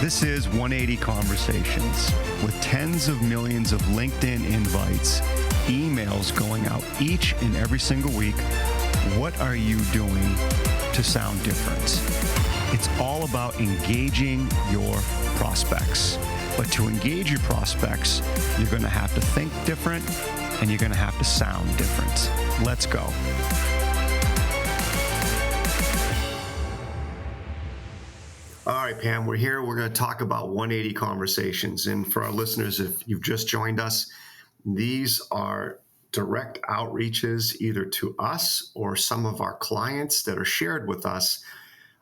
This is 180 Conversations with tens of millions of LinkedIn invites, emails going out each and every single week. What are you doing to sound different? It's all about engaging your prospects. But to engage your prospects, you're going to have to think different and you're going to have to sound different. Let's go. All right, Pam, we're here. We're going to talk about 180 Conversations. And for our listeners, if you've just joined us, these are direct outreaches either to us or some of our clients that are shared with us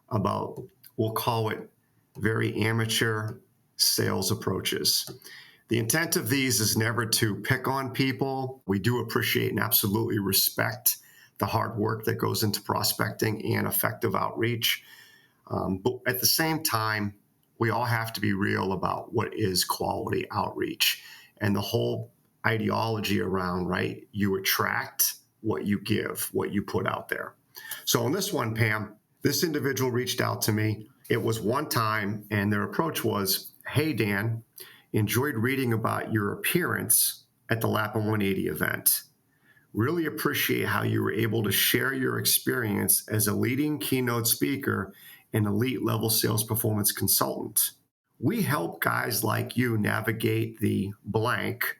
about, we'll call it, very amateur sales approaches. The intent of these is never to pick on people. We do appreciate and absolutely respect the hard work that goes into prospecting and effective outreach. But at the same time, we all have to be real about what is quality outreach and the whole ideology around, right? You attract what you give, what you put out there. So on this one, Pam, this individual reached out to me. It was one time, and their approach was, "Hey, Dan, enjoyed reading about your appearance at the Lapin 180 event. Really appreciate how you were able to share your experience as a leading keynote speaker and elite level sales performance consultant. We help guys like you navigate the blank.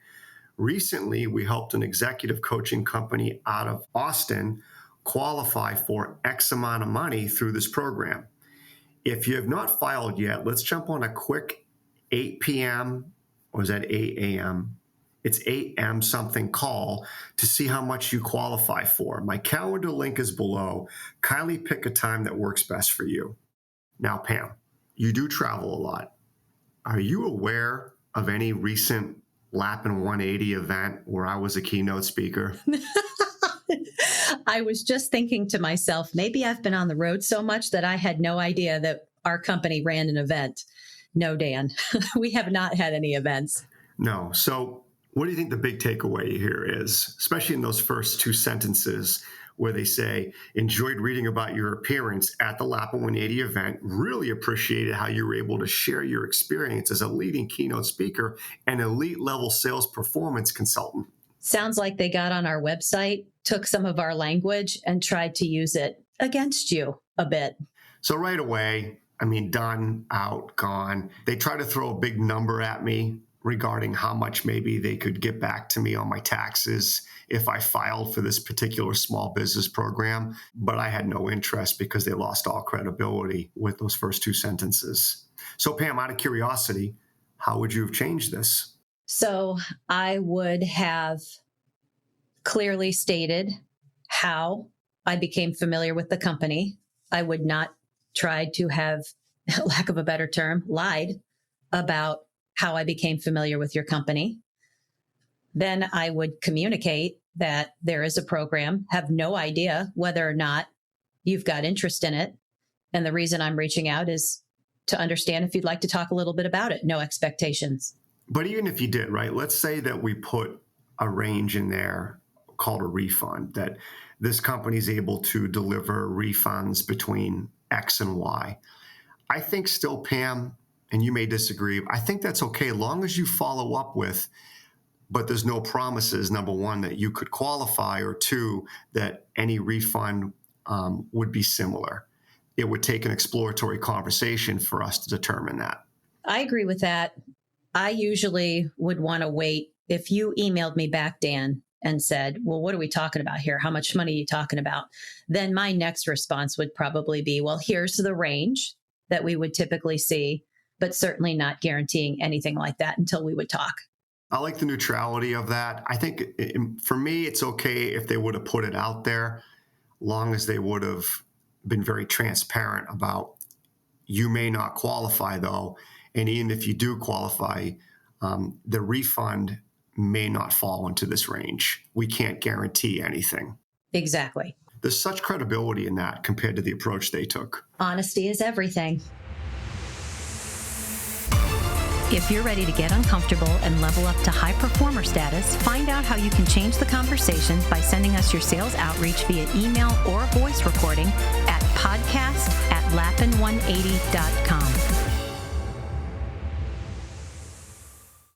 Recently, we helped an executive coaching company out of Austin qualify for X amount of money through this program. If you have not filed yet, let's jump on a quick 8 p.m. or is that 8 a.m.? It's 8 a.m. something call to see how much you qualify for. My calendar link is below. Kindly pick a time that works best for you." Now, Pam, you do travel a lot. Are you aware of any recent Lapin 180 event where I was a keynote speaker? I was just thinking to myself, maybe I've been on the road so much that I had no idea that our company ran an event. No, Dan, we have not had any events. No. So what do you think the big takeaway here is, especially in those first two sentences where they say, "Enjoyed reading about your appearance at the Lapin 180 event. Really appreciated how you were able to share your experience as a leading keynote speaker and elite level sales performance consultant." Sounds like they got on our website, took some of our language, and tried to use it against you a bit. So right away, done, out, gone. They try to throw a big number at me regarding how much maybe they could get back to me on my taxes if I filed for this particular small business program. But I had no interest because they lost all credibility with those first two sentences. So Pam, out of curiosity, how would you have changed this? So I would have clearly stated how I became familiar with the company. I would not try to have, lack of a better term, lied about how I became familiar with your company. Then I would communicate that there is a program, have no idea whether or not you've got interest in it. And the reason I'm reaching out is to understand if you'd like to talk a little bit about it. No expectations. But even if you did, right, let's say that we put a range in there called a refund, that this company is able to deliver refunds between X and Y. I think still, Pam, and you may disagree, I think that's okay as long as you follow up with, but there's no promises, number one, that you could qualify, or two, that any refund would be similar. It would take an exploratory conversation for us to determine that. I agree with that. I usually would want to wait. If you emailed me back, Dan, and said, "Well, what are we talking about here? How much money are you talking about?" Then my next response would probably be, "Well, here's the range that we would typically see, but certainly not guaranteeing anything like that until we would talk." I like the neutrality of that. I think for me, it's okay if they would have put it out there, long as they would have been very transparent about, you may not qualify though. And even if you do qualify, the refund may not fall into this range. We can't guarantee anything. Exactly. There's such credibility in that compared to the approach they took. Honesty is everything. If you're ready to get uncomfortable and level up to high performer status, find out how you can change the conversation by sending us your sales outreach via email or voice recording at podcast@lapin180.com.